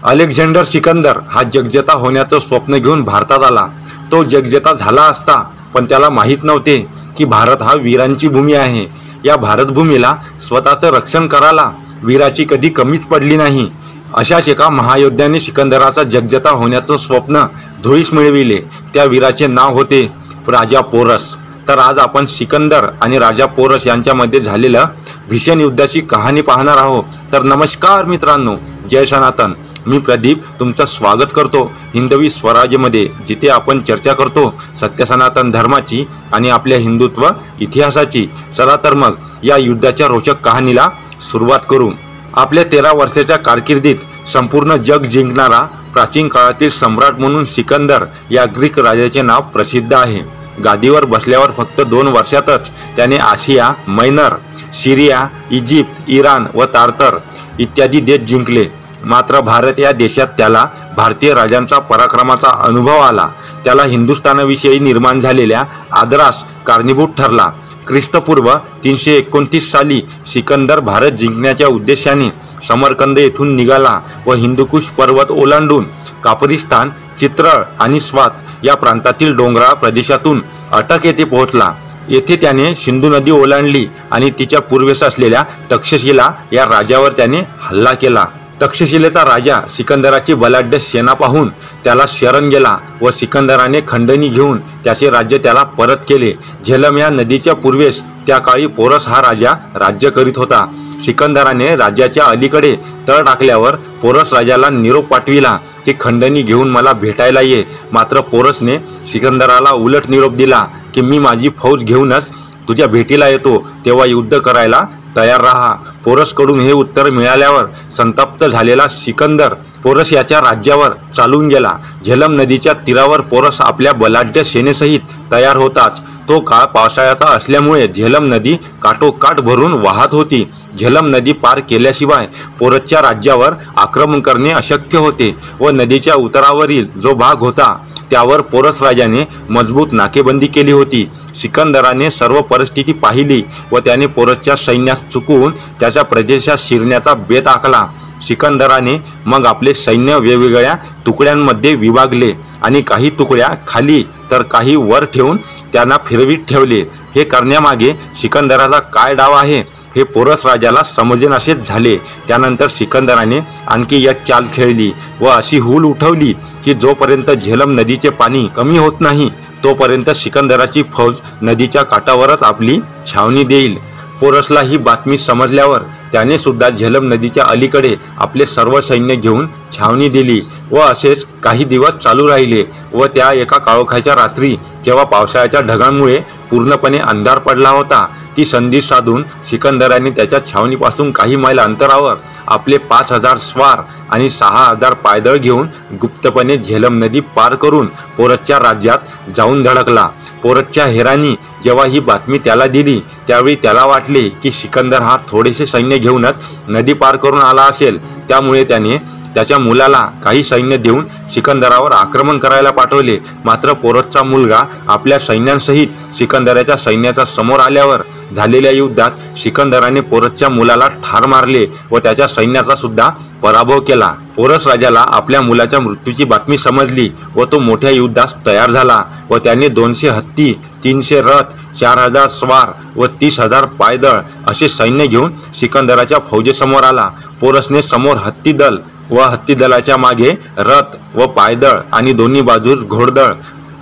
Alexander Sikandar हा जगजेता होण्याचं स्वप्न घेऊन भारतात आला। तो जगजेता झाला असता, पण त्याला माहीत नव्हते की भारत हा वीरांची भूमी आहे। या भारतभूमीला स्वतःचं रक्षण करायला वीराची कधी कमीच पडली नाही। अशाच एका महायोद्ध्याने सिकंदराचा जगजेता होण्याचं स्वप्न धुळीस मिळविले। त्या वीराचे नाव होते राजा पोरस। तर आज आपण सिकंदर आणि राजा पोरस यांच्यामध्ये झालेल्या भीषण युद्धाची कहाणी पाहणार आहोत। तर नमस्कार मित्रांनो, जय सनातन। मी प्रदीप तुमचं स्वागत करतो हिंदवी स्वराज्यमध्ये, जिथे आपण चर्चा करतो सत्य सनातन धर्माची आणि आपल्या हिंदुत्व इतिहासाची। चला तर मग या युद्धाच्या रोचक कहाणीला सुरुवात करू। आपल्या 13 वर्षाच्या कारकिर्दीत संपूर्ण जग जिंकणारा प्राचीन काळातील सम्राट म्हणून सिकंदर या ग्रीक राजाचे नाव प्रसिद्ध आहे। गादीवर बसल्यावर फक्त 2 वर्षातच त्याने आशिया मैनर, सिरिया, इजिप्त, इराण व तारतर इत्यादी देश जिंकले। मात्र भारत या देशात त्याला भारतीय राजांचा पराक्रमाचा अनुभव आला। त्याला हिंदुस्थानाविषयी निर्माण झालेल्या आदरास कारणीभूत ठरला। ख्रिस्तपूर्व 329 साली सिकंदर भारत जिंकण्याच्या उद्देशाने समरकंद येथून निघाला व हिंदुकुश पर्वत ओलांडून कापरिस्तान, चित्रळ आणि स्वात या प्रांतातील डोंगराळ प्रदेशातून अटक येथे पोहोचला। येथे त्याने सिंधू नदी ओलांडली आणि तिच्या पूर्वेस असलेल्या तक्षशिला या राजावर त्याने हल्ला केला। तक्षशिलेचा राजा सिकंदराची बलाढ्य सेना पाहून त्याला शरण गेला व सिकंदराने खंडणी घेऊन त्याचे राज्य त्याला परत केले। झेलम या नदीच्या पूर्वेस त्या काळी पोरस हा राजा राज्य करीत होता। सिकंदराने राज्याच्या अलीकडे तळ टाकल्यावर पोरस राजाला निरोप पाठविला की खंडणी घेऊन मला भेटायला ये। मात्र पोरसने सिकंदराला उलट निरोप दिला की मी माझी फौज घेऊनच तुझ्या भेटीला येतो, तेव्हा युद्ध करायला तयार राहा। पोरसकडून हे उत्तर मिळाल्यावर संतप्त झालेला सिकंदर पोरस याच्या राज्यावर चालून गेला। झेलम नदीच्या तीरावर पोरस आपल्या बलाढ्य सेनेसहित तयार होताच तो काळ पावसाळ्याचा असल्यामुळे झेलम नदी काठोकाठ भरून वाहत होती। झेलम नदी पार केल्याशिवाय पोरसच्या राज्यावर आक्रमण करणे अशक्य होते व नदीच्या उतारावरील जो भाग होता त्यावर पोरस राजाने मजबूत नाकेबंदी केली होती। सिकंदराने सर्व परिस्थिती पाहिली व त्याने पोरसच्या सैन्यास चुकवून त्याच्या प्रदेशात शिरण्याचा बेत आखला। सिकंदराने मग आपले सैन्य वेगवेगळ्या तुकड्यांमध्ये विभागले आणि काही तुकड्या खाली तर काही वर ठेवून त्यांना फिरवीत ठेवले। हे करण्यामागे सिकंदराचा काय डाव आहे हे पोरस राजाला समजेनासेच झाले। त्यानंतर सिकंदराने आणखी एक चाल खेळली व अशी हूल उठवली की जोपर्यंत झेलम नदीचे पाणी कमी होत नाही तोपर्यंत सिकंदराची फौज नदीच्या काठावरच आपली छावणी देईल। पोरसला ही बातमी समजल्यावर त्याने सुद्धा झेलम नदीच्या अलीकडे आपले सर्व सैन्य घेऊन छावणी दिली व असेच काही दिवस चालू राहिले। व त्या एका काळोखाच्या रात्री जेव्हा पावसाळ्याच्या ढगांमुळे पूर्णपणे अंधार पडला होता, ती संधी साधून सिकंदराने त्याच्या छावणीपासून काही मैल अंतरावर आपले 5000 स्वार आणि 6000 पायदळ घेऊन गुप्तपणे झेलम नदी पार करून पोरसच्या राज्यात जाऊन धडकला। पोरसच्या हेरांनी जेव्हा ही बातमी त्याला दिली त्यावेळी त्याला वाटले की सिकंदर हा थोडेसे सैन्य घेऊनच नदी पार करून आला असेल। त्यामुळे त्याने त्याच्या मुलाला काही सैन्य देऊन सिकंदरावर आक्रमण करायला पाठवले। मात्र पोरसचा मुलगा आपल्या सैन्यांसहित सिकंदराच्या सैन्याच्या समोर आल्यावर झालेल्या युद्धात सिकंदराने पोरसच्या मुलाला ठार मारले व त्याच्या सैन्याचा सुद्धा पराभव केला। पोरस राजाला आपल्या मुलाच्या मृत्यूची बातमी समजली व तो मोठ्या युद्धास तयार झाला व त्याने 200 हत्ती, 300 रथ, 4000 स्वार व 30,000 पायदळ असे सैन्य घेऊन सिकंदराच्या फौजेसमोर आला। पोरसने समोर हत्ती दल व हत्ती दलाच्या मागे रथ व पायदळ आणि दोन्ही बाजूस घोडदळ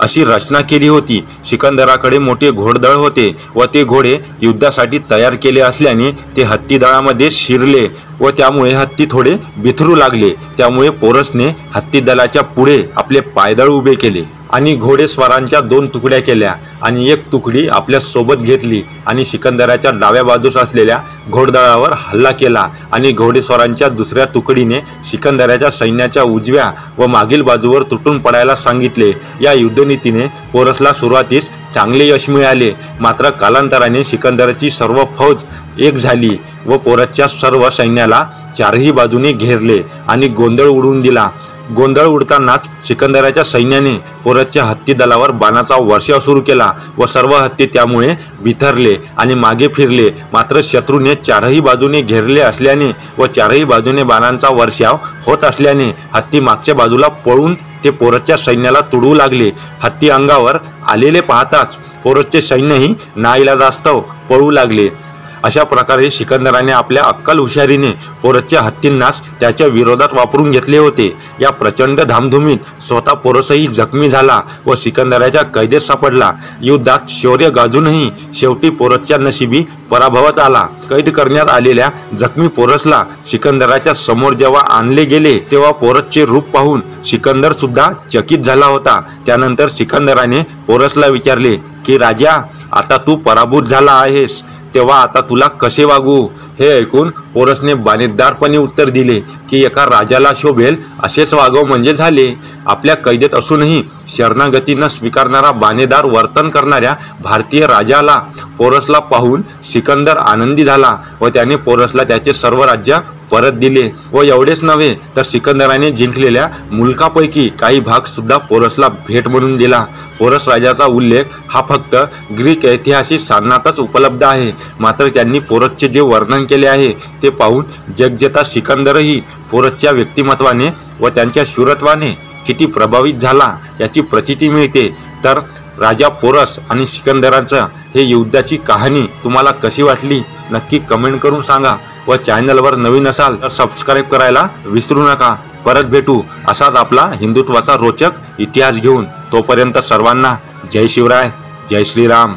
अशी रचना केली होती। सिकंदराकडे मोठे घोडदळ होते व ते घोडे युद्धासाठी तयार केले असल्याने ते हत्ती दळामध्ये शिरले व त्यामुळे हत्ती थोडे बिथरू लागले। त्यामुळे पोरसने हत्ती दलाच्या पुढे आपले पायदळ उभे केले आणि घोडेस्वारांच्या 2 तुकड्या केल्या आणि एक तुकडी आपल्या सोबत घेतली आणि सिकंदराच्या डाव्या बाजूस असलेल्या घोडदळावर हल्ला केला आणि घोडेस्वारांच्या दुसऱ्या तुकडीने सिकंदराच्या सैन्याच्या उजव्या व मागील बाजूवर तुटून पडायला सांगितले। या युद्धनीतीने पोरसला सुरुवातीस चांगले यश मिळाले। मात्र कालांतराने सिकंदराची सर्व फौज एक झाली व पोरसच्या सर्व सैन्याला चारही बाजूने घेरले आणि गोंधळ उडवून दिला। गोंधळ उडतानाच सिकंदराच्या सैन्याने पोरसच्या हत्ती दलावर बाणाचा वर्षाव सुरू केला व सर्व हत्ती त्यामुळे बिथरले आणि मागे फिरले। मात्र शत्रूने चारही बाजूने घेरले असल्याने व चारही बाजूने बाणांचा वर्षाव होत असल्याने हत्ती मागच्या बाजूला पळून ते पोरसच्या सैन्याला तुडवू लागले। हत्ती अंगावर आलेले पाहताच पोरसचे सैन्यही नाईलाजास्तव पळू लागले। अशा प्रकारे सिकंदराने आपल्या अक्कल हुशारीने पोरसच्या हत्तींनाच त्याच्या विरोधात वापरून घेतले होते। या प्रचंड धामधुमीत स्वतः पोरसही जखमी झाला व सिकंदराच्या कैदेत सापडला। युद्धात शौर्य गाजूनही शेवटी पोरसच्या नशिबी पराभवच आला। कैद करण्यात आलेल्या जखमी पोरसला सिकंदराच्या समोर जेव्हा आणले गेले तेव्हा पोरसचे रूप पाहून सिकंदर सुद्धा चकित झाला होता। त्यानंतर सिकंदराने पोरसला विचारले की राजा, आता तू पराभूत झाला आहेस तेव्हा आता तुला कसे वागू? हे ऐकून पोरसने बाणेदारपणे उत्तर दिले की एका राजाला शोभेल असेच वागव म्हणजे झाले। आपल्या कैदेत असूनही शरणागती न स्वीकारणारा बाणेदार वर्तन करणाऱ्या भारतीय राजाला पोरसला पाहून सिकंदर आनंदी झाला व त्याने पोरसला त्याचे सर्व राज्य परत दिले व एवढेच नव्हे तर सिकंदराने जिंकलेल्या मुलकापैकी काही भाग सुद्धा पोरसला भेट म्हणून दिला। पोरस राजाचा उल्लेख हा फक्त ग्रीक ऐतिहासिक साधनातच उपलब्ध आहे। मात्र त्यांनी पोरसचे जे वर्णन केले आहे ते पाहून जगजेता सिकंदरही पोरसच्या व्यक्तिमत्वाने व त्यांच्या शूरत्वाने किती प्रभावित झाला याची प्रचिती मिळते। तर राजा पोरस आणि सिकंदरांचं हे युद्धाची कहाणी तुम्हाला कशी वाटली नक्की कमेंट करून सांगा व चॅनलवर नवीन असाल तर सबस्क्राईब करायला विसरू नका। परत भेटू असाच आपला हिंदुत्वाचा रोचक इतिहास घेऊन। तोपर्यंत सर्वांना जय शिवराय, जय श्रीराम।